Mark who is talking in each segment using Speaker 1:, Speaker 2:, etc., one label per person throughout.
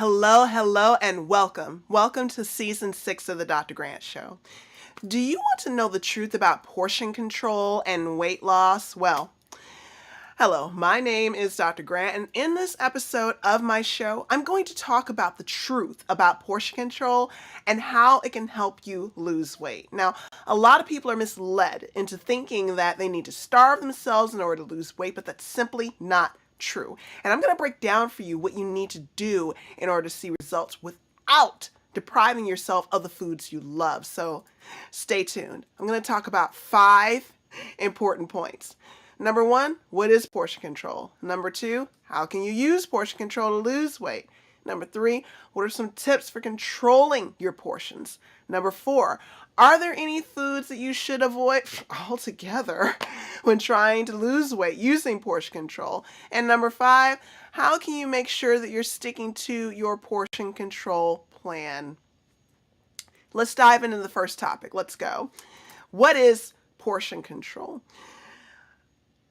Speaker 1: Hello, and welcome. Welcome to season 6 of the Dr. Grant Show. Do you want to know the truth about portion control and weight loss? Well, hello, my name is Dr. Grant, and in this episode of my show, I'm going to talk about the truth about portion control and how it can help you lose weight. Now, a lot of people are misled into thinking that they need to starve themselves in order to lose weight, but that's simply not true. And I'm going to break down for you what you need to do in order to see results without depriving yourself of the foods you love. So stay tuned. I'm going to talk about 5 important points. Number 1, what is portion control? Number 2, how can you use portion control to lose weight? Number 3, what are some tips for controlling your portions? Number 4, are there any foods that you should avoid altogether when trying to lose weight using portion control? And number 5, how can you make sure that you're sticking to your portion control plan? Let's dive into the first topic. Let's go. What is portion control?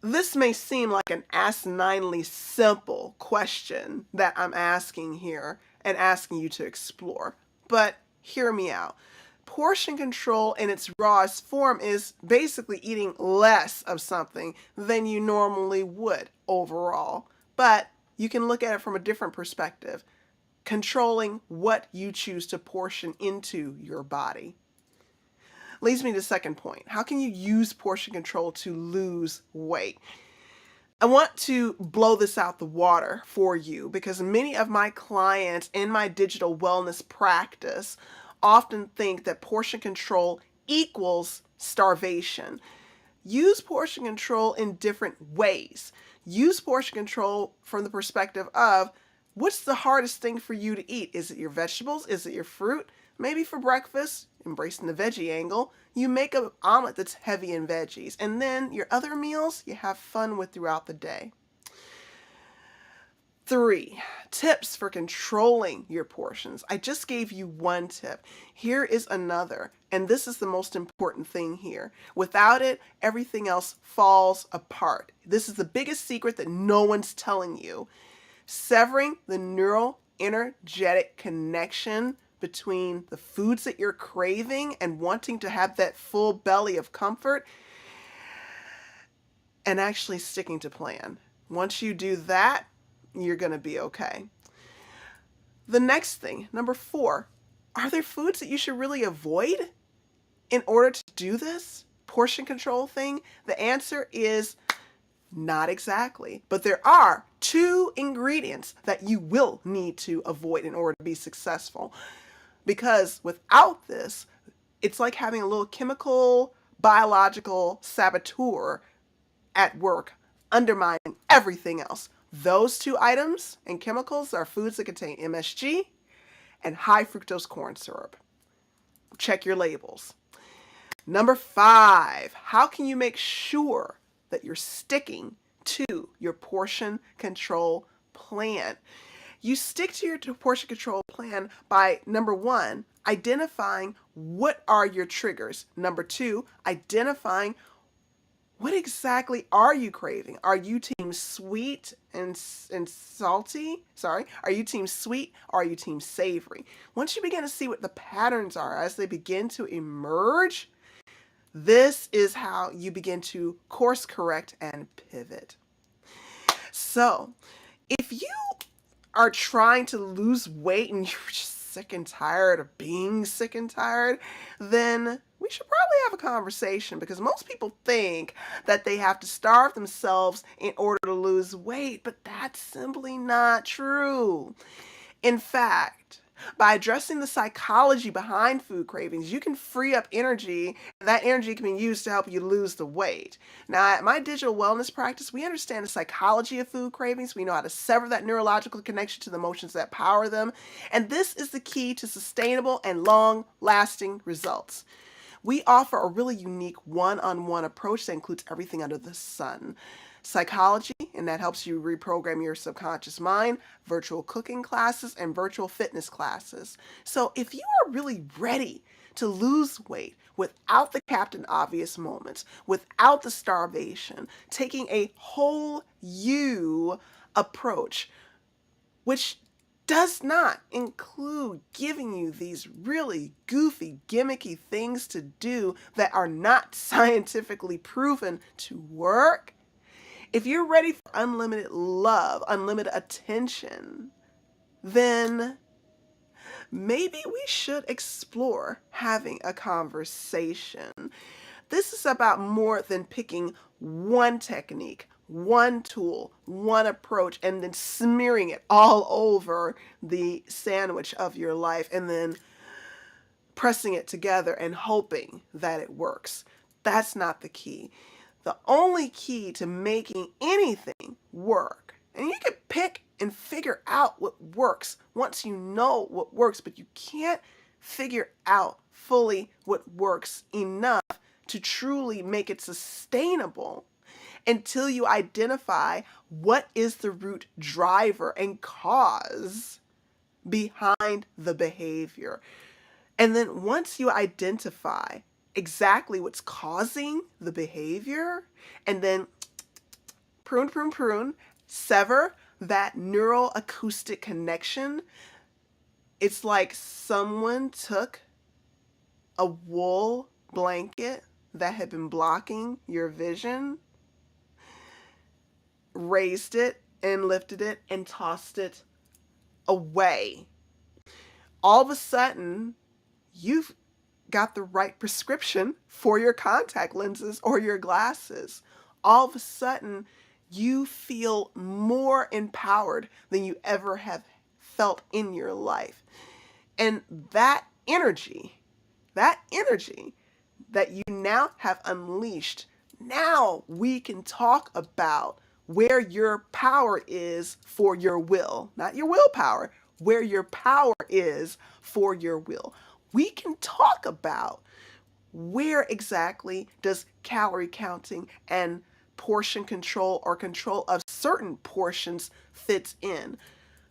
Speaker 1: This may seem like an asininely simple question that I'm asking here and asking you to explore, but hear me out. Portion control in its rawest form is basically eating less of something than you normally would overall, but you can look at it from a different perspective, controlling what you choose to portion into your body. Leads me to the second point. How can you use portion control to lose weight? I want to blow this out the water for you because many of my clients in my digital wellness practice often think that portion control equals starvation. Use portion control in different ways. Use portion control from the perspective of what's the hardest thing for you to eat? Is it your vegetables? Is it your fruit? Maybe for breakfast, embracing the veggie angle, you make an omelet that's heavy in veggies. And then your other meals, you have fun with throughout the day. 3, tips for controlling your portions. I just gave you one tip. Here is another. And this is the most important thing here. Without it, everything else falls apart. This is the biggest secret that no one's telling you. Severing the neural energetic connection between the foods that you're craving and wanting to have that full belly of comfort and actually sticking to plan. Once you do that, you're going to be okay. The next thing, number 4, are there foods that you should really avoid in order to do this portion control thing? The answer is not exactly, but there are 2 ingredients that you will need to avoid in order to be successful. Because without this, it's like having a little chemical, biological saboteur at work, undermining everything else. Those 2 items and chemicals are foods that contain MSG and high fructose corn syrup. Check your labels. Number 5, how can you make sure that you're sticking to your portion control plan? You stick to your portion control plan by, number 1, identifying what are your triggers. Number 2, identifying what exactly are you craving. Are you team sweet and salty? Are you team sweet or are you team savory? Once you begin to see what the patterns are as they begin to emerge, this is how you begin to course correct and pivot. So, if you are trying to lose weight and you're just sick and tired of being sick and tired, then we should probably have a conversation because most people think that they have to starve themselves in order to lose weight, but that's simply not true. In fact, by addressing the psychology behind food cravings, you can free up energy, and that energy can be used to help you lose the weight. Now, at my digital wellness practice, we understand the psychology of food cravings. We know how to sever that neurological connection to the emotions that power them, and this is the key to sustainable and long-lasting results. We offer a really unique one-on-one approach that includes everything under the sun. Psychology, and that helps you reprogram your subconscious mind, virtual cooking classes, and virtual fitness classes. So if you are really ready to lose weight without the Captain Obvious moments, without the starvation, taking a whole you approach, which does not include giving you these really goofy, gimmicky things to do that are not scientifically proven to work. If you're ready for unlimited love, unlimited attention, then maybe we should explore having a conversation. This is about more than picking one technique, one tool, one approach, and then smearing it all over the sandwich of your life and then pressing it together and hoping that it works. That's not the key. The only key to making anything work, and you can pick and figure out what works once you know what works, but you can't figure out fully what works enough to truly make it sustainable until you identify what is the root driver and cause behind the behavior. And then once you identify exactly what's causing the behavior, and then prune, sever that neural acoustic connection, it's like someone took a wool blanket that had been blocking your vision, raised it and lifted it and tossed it away. All of a sudden, you've got the right prescription for your contact lenses or your glasses. All of a sudden, you feel more empowered than you ever have felt in your life. And that energy that you now have unleashed, now we can talk about where your power is for your will, not your willpower, where your power is for your will. We can talk about where exactly does calorie counting and portion control or control of certain portions fits in.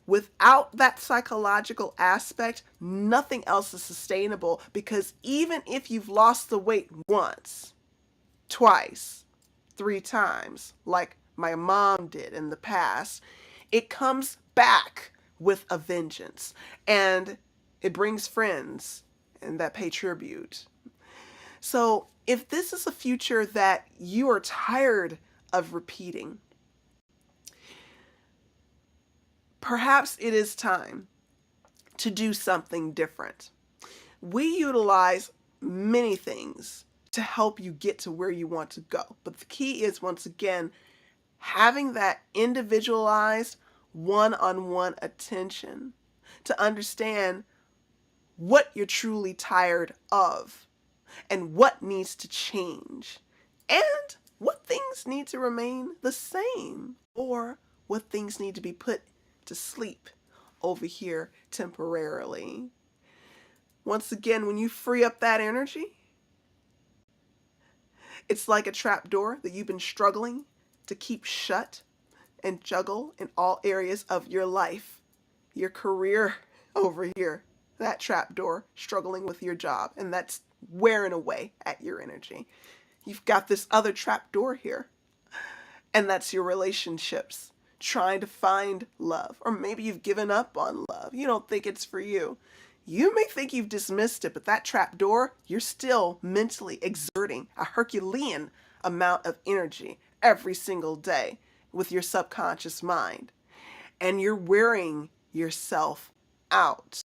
Speaker 1: Without that psychological aspect, nothing else is sustainable, because even if you've lost the weight once, twice, 3 times, like my mom did in the past, it comes back with a vengeance, and it brings friends and that pay tribute. So if this is a future that you are tired of repeating, perhaps it is time to do something different. We utilize many things to help you get to where you want to go. But the key is, once again, having that individualized one-on-one attention to understand what you're truly tired of and what needs to change and what things need to remain the same, or what things need to be put to sleep over here temporarily. Once again, when you free up that energy, it's like a trap door that you've been struggling to keep shut and juggle in all areas of your life. Your career over here, that trap door, struggling with your job, and that's wearing away at your energy. You've got this other trap door here, and that's your relationships, trying to find love. Or maybe you've given up on love. You don't think it's for you. You may think you've dismissed it, but that trap door, you're still mentally exerting a Herculean amount of energy every single day with your subconscious mind. And you're wearing yourself out.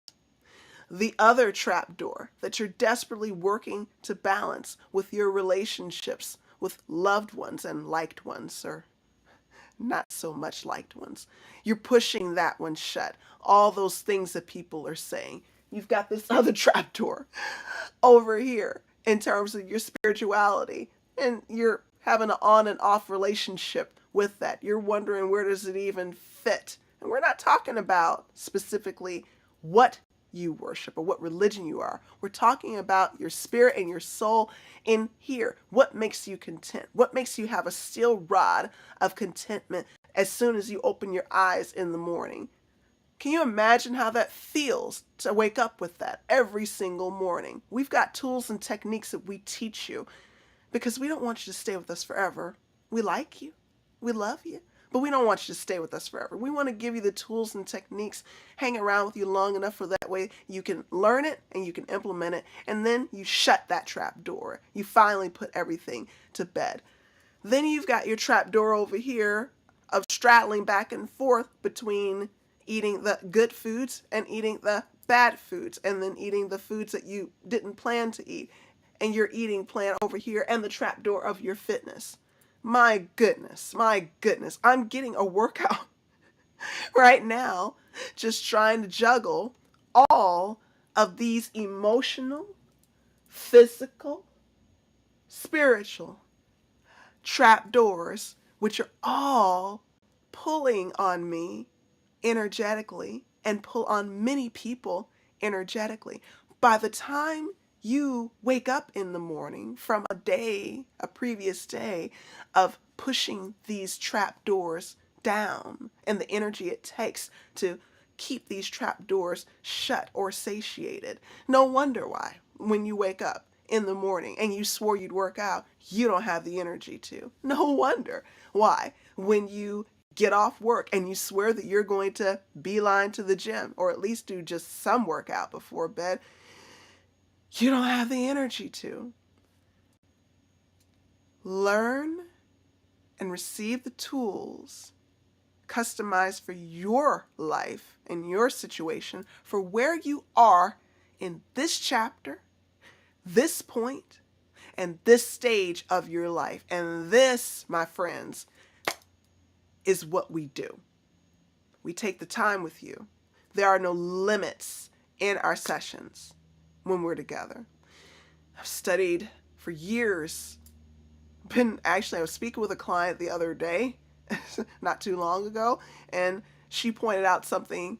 Speaker 1: The other trap door that you're desperately working to balance with your relationships with loved ones and liked ones, or not so much liked ones. You're pushing that one shut. All those things that people are saying. You've got this other trapdoor over here in terms of your spirituality, and you're having an on and off relationship with that. You're wondering, where does it even fit? And we're not talking about specifically what you worship or what religion you are. We're talking about your spirit and your soul in here. What makes you content? What makes you have a steel rod of contentment as soon as you open your eyes in the morning? Can you imagine how that feels to wake up with that every single morning? We've got tools and techniques that we teach you because we don't want you to stay with us forever. We like you. We love you. But we don't want you to stay with us forever. We want to give you the tools and techniques, hang around with you long enough for that way you can learn it and you can implement it, and then you shut that trap door. You finally put everything to bed. Then you've got your trap door over here of straddling back and forth between eating the good foods and eating the bad foods, and then eating the foods that you didn't plan to eat, and your eating plan over here, and the trap door of your fitness. My goodness, I'm getting a workout right now just trying to juggle all of these emotional, physical, spiritual trap doors, which are all pulling on me energetically and pull on many people energetically. By the time you wake up in the morning from a previous day of pushing these trap doors down and the energy it takes to keep these trap doors shut or satiated, no wonder why when you wake up in the morning and you swore you'd work out, you don't have the energy to. No wonder why when you get off work and you swear that you're going to beeline to the gym or at least do just some workout before bed, you don't have the energy to. Learn and receive the tools customized for your life and your situation, for where you are in this chapter, this point, and this stage of your life. And this, my friends, is what we do. We take the time with you. There are no limits in our sessions when we're together. I've studied for years. I was speaking with a client the other day, not too long ago, and she pointed out something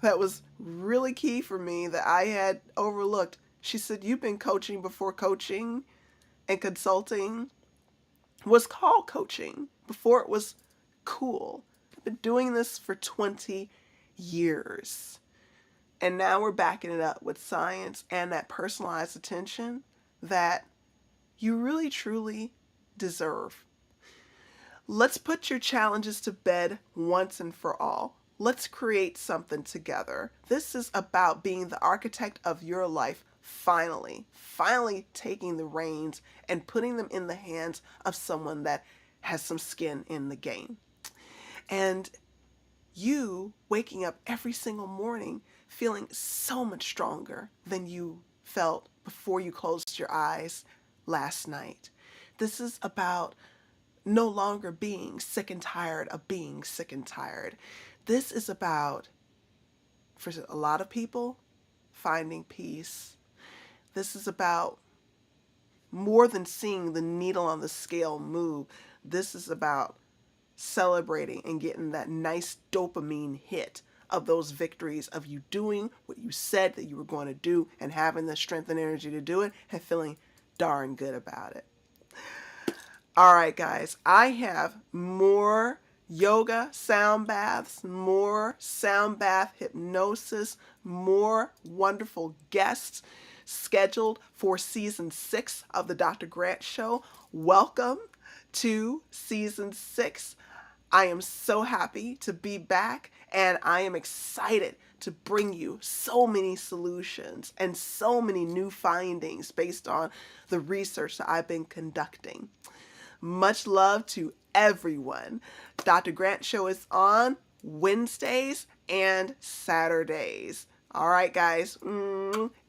Speaker 1: that was really key for me that I had overlooked. She said, "You've been coaching before coaching and consulting was called coaching, before it was cool. I've been doing this for 20 years. And now we're backing it up with science and that personalized attention that you really, truly deserve." Let's put your challenges to bed once and for all. Let's create something together. This is about being the architect of your life, finally taking the reins and putting them in the hands of someone that has some skin in the game. And you waking up every single morning feeling so much stronger than you felt before you closed your eyes last night. This is about no longer being sick and tired of being sick and tired. This is about, for a lot of people, finding peace. This is about more than seeing the needle on the scale move. This is about celebrating and getting that nice dopamine hit of those victories of you doing what you said that you were going to do and having the strength and energy to do it and feeling darn good about it. All right, guys, I have more yoga sound baths, more sound bath hypnosis, more wonderful guests scheduled for season 6 of the Dr. Grant Show. Welcome to season 6. I am so happy to be back, and I am excited to bring you so many solutions and so many new findings based on the research that I've been conducting. Much love to everyone. Dr. Grant Show is on Wednesdays and Saturdays. All right, guys.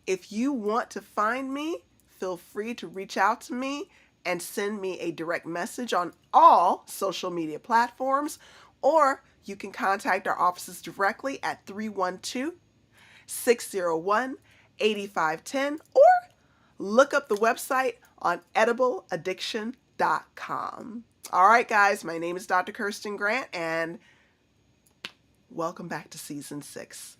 Speaker 1: If you want to find me, feel free to reach out to me and send me a direct message on all social media platforms, or you can contact our offices directly at 312-601-8510, or look up the website on edibleaddiction.com. All right, guys, my name is Dr. Kirsten Grant, and welcome back to season 6.